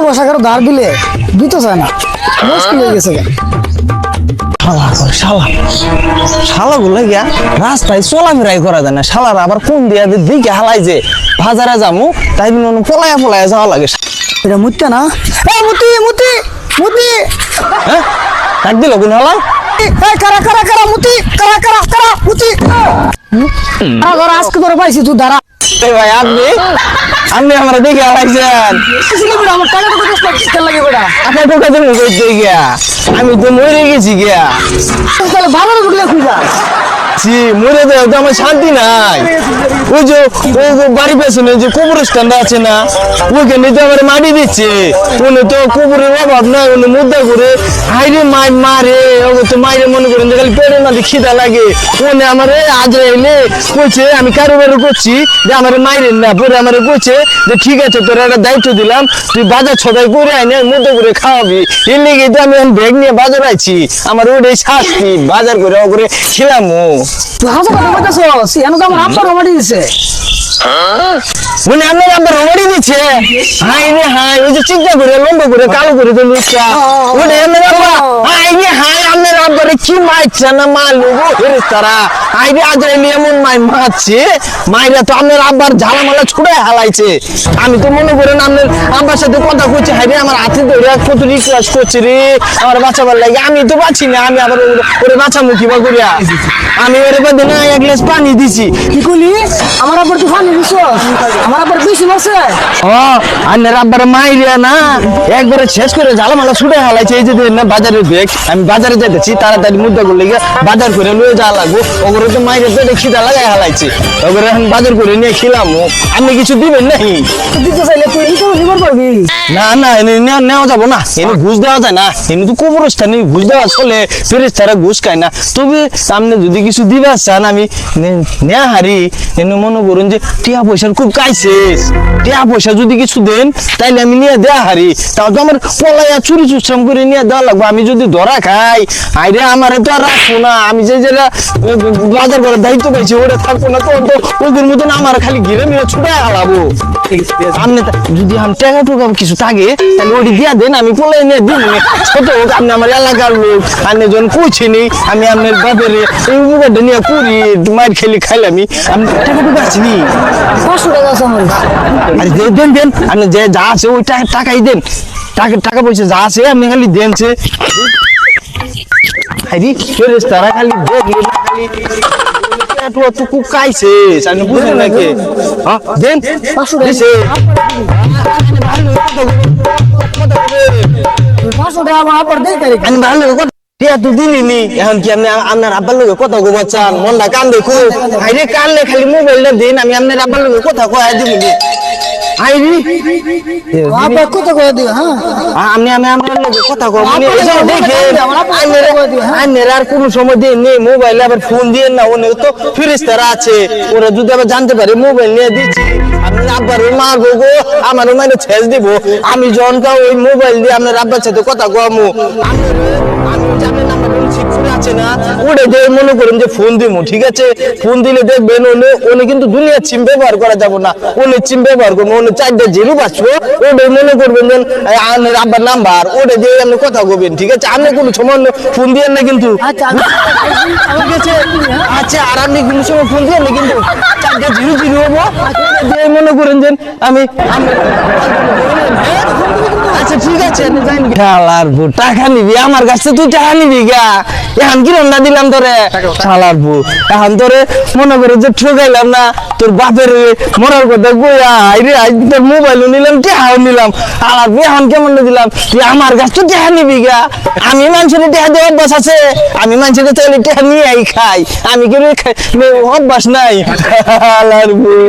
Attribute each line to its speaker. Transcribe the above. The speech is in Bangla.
Speaker 1: পয়সা কারো ধার দিলে দিতে চায় না, মুশকিল হয়ে গেছে।
Speaker 2: শালা গুলো গিয়া রাস্তায় চলাফেরাই করা যায় না, শালার আবার কোন দিয়া দিকে হালাই যে বাজারে যামু তাই পলায়া পলায়া যাওয়া লাগে।
Speaker 1: এটা মুতে না, মুতি মুতি মুতি,
Speaker 2: হ্যাঁ ডাক দিল কোন হালা,
Speaker 1: কারা কারা কারা মুতি, কারা কারা কারা মুতি। আজকে তোরা পাইছি তুই দাঁড়া।
Speaker 2: ভাই আপনি আপনি আমার দেখে হারাইছেন,
Speaker 1: আমার টাকা তো লাগে বেটা,
Speaker 2: আপনার টোকা তুমি করতে গিয়া আমি তো মরে গেছি গিয়া।
Speaker 1: তাহলে ভালো বুঝলে খুঁজা
Speaker 2: মরে দেয় তো আমার শান্তি নাই। ওই যে বাড়ি পেছনে যে কবরস্থানটা আছে না, ওইখানে তো আমার মাটি দিচ্ছে, উনি তো কবরের অভাব নাই, উনি মুদ্রা করে হাইরে মারে, তো মাইরে মনে করেন যে খালি পেটে না খিদা লাগে, উনি আমার আজ এলে কইছে আমি কারোবারও করছি যে আমার মাইরেন না, পরে আমার কইছে যে ঠিক আছে তোর একটা দায়িত্ব দিলাম, তুই বাজার ছদাই করে আইনে মুদ্রা করে খাওয়াবি, এর লেগে তো আমি ব্যাগ নিয়ে বাজার আইছি, আমার ওটাই শাস্তি, বাজার করে করে খেলামো।
Speaker 1: তুই হাসা কথা বলতেছস, এনো তো আমার আব্বা রমাটি দিছে।
Speaker 2: উনি আপনার আব্বা রমাটি দিচ্ছে? হাই রে হাই, ওই যে চিন্তা করে লম্বা করে কালো করে তো লুচা, উনি আপনার আব্বা, হাই রে হাই, আপনার আব্বারে কি মারছে না মারলো গো ফেরেশতারা, হাই রে আজ এমন মারছে, মাইরা তো আপনার আব্বার ঝালামালা ছুড়ে হালাইছে। আমি তো মনে করেন আপনার আব্বার সাথে কথা কইছি, হাই রে আমার হাতে ধরে কত রিকোয়েস্ট করছে রে আমার বাঁচাবার লাগে, আমি তো বাঁচি না, আমি আবার ওরে বাঁচামু কিবা করিয়া, আমি ওরে বাদে না এক গ্লাস পানি দিছি।
Speaker 1: কি কইলি? আমার আবার তুই পানি দিছস? আমার আবার বেশি মারছে।
Speaker 2: আন্নের আব্বার মাইরিয়া না একবারে শেষ করে ঝালামালা ছুটে হালাইছে। এই যে না বাজারের ব্যাগ, আমি বাজারে যেতেছি তাড়াতাড়ি মুদ্রা করলে গিয়ে বাজার করে লয়ে যাওয়া লাগবো, ওগুলো তো মাইরে পেটে খিদা লাগাই হালাইছে, ওগুলো এখন বাজার করে নিয়ে খেলাম। আপনি কিছু দিবেন নাকি?
Speaker 1: দিতে চাইলে তুই ইনকাম নিবার পারবি
Speaker 2: না না, এনে নেওয়া যাবো না, এনে ঘুষ দেওয়া যায় না, এনে তো কবরস্থানে ঘুষ দেওয়া চলে, ফেরেশতারা ঘুষ খায় না। তবে সামনে যদি কিছু দিবা চান আমি নেয়া হারি, এনে মনে করুন যে টিয়া পয়সার খুব কাইছেস, টিয়া পয়সা যদি কিছু দেন তাইলে আমি নিয়ে দেয়া হারি, তাও তো আমার পলাইয়া চুরি চুশ্রাম করে নিয়ে দেওয়া লাগবো। আমি যদি ধরা খাই আইরে আমার তো আর রাখবো না, আমি যে যেটা বাজার করার দায়িত্ব পাইছি ওটা থাকবো না, তো ওদের মতন আমার খালি ঘিরে মিলে ছুটে হালাবো। আপনি যদি আমি টাকা টুকা কিছু থাকে তাহলে ওটি দিয়া দেন, আমি পলাই নিয়ে দিন, ছোট হোক, আপনি আমার এলাকার লোক, আপনি যখন কইছেনি আমি আপনার বাপের এই মুখটা নিয়ে পুরি মায়ের খেলি খাইলামি, আপনি টাকা টুকা আছেনি?
Speaker 1: 500 টাকা আছে আমার।
Speaker 2: আরে দেন দেন, আপনি যে যা আছে ওই টাকাই দেন, টাকা পয়সা যা আছে আপনি খালি দেনছে। আরে ফেরেশতারা খালি দেখলে না, খালি তুকু কাইছিস আপনি বুঝলেন নাকি? হ্যাঁ দেন
Speaker 1: 500 টাকা।
Speaker 2: দিছে।
Speaker 1: 500 টাকা আমার আবার দেই তারিখ।
Speaker 2: আমি ভালো কথা টিয়া তো দিলিনি, এখন কি আপনি আপনার আব্বার লোকে কথা কবা চান? মনটা কান্দে খুব, আইরে কানলে খালি মোবাইলটা দিন, আমি আপনার আব্বার লোকে কথা কয়া দিব। আইরি
Speaker 1: আবার কত করে দিও? হ্যাঁ
Speaker 2: আমি আপনার লোকে কথা কব, দেখেন আইনের আর কোনো সময় দিয়ে নেই, মোবাইলে আবার ফোন দিয়ে না, ওনে তো ফেরেশতারা আছে, ওরা যদি আবার জানতে পারে মোবাইল নিয়ে দিচ্ছি, আপনার আব্বার মারবো গো, আমারও মানে ছেড়ে দিব। আমি যখন ওই মোবাইল দিয়ে আপনার আব্বার সাথে কথা কমু, আছে না ওটা দিয়ে মনে করেন যে ফোন দিব, ঠিক আছে? ফোন দিলে দেখবেন ওনে কিন্তু দুনিয়ার সিম ব্যবহার করা যাব না, ওনের সিম ব্যবহার করবো, ওনে 4টা জিরো বাঁচবো, ওটাই মনে করবেন যে আপনার আব্বার নাম্বার, ওটা দিয়ে আপনি কথা বলবেন, ঠিক আছে? আপনি কোনো সময় ফোন দিয়েন না কিন্তু, ঠিক আছে? আচ্ছা, আর আপনি কোনো সময় ফোন দিয়েন না কিন্তু 4টা জিরো জিরো হবো, দিয়ে মনে করেন যে আমি আচ্ছা ঠিক আছে শালার বউ টাকা নিবি আমার কাছে, তুই টাকা নিবি গা, এখন কি রান্না দিলাম তোরে শালার বউ, এখন তোরে মনে করে যে ঠকাইলাম না, তোর বাপের মরার কথা কইয়া আইরে আজ তোর মোবাইলও নিলাম, টাকাও নিলাম, শালার বউ এখন কেমন দিলাম, তুই আমার কাছে তো টাকা নিবি গা, আমি মানুষের টাকা দেওয়ার অভ্যাস আছে, আমি মানুষের চাইলে টাকা নিয়ে খাই, আমি কেন অভ্যাস নাই শালার বউ।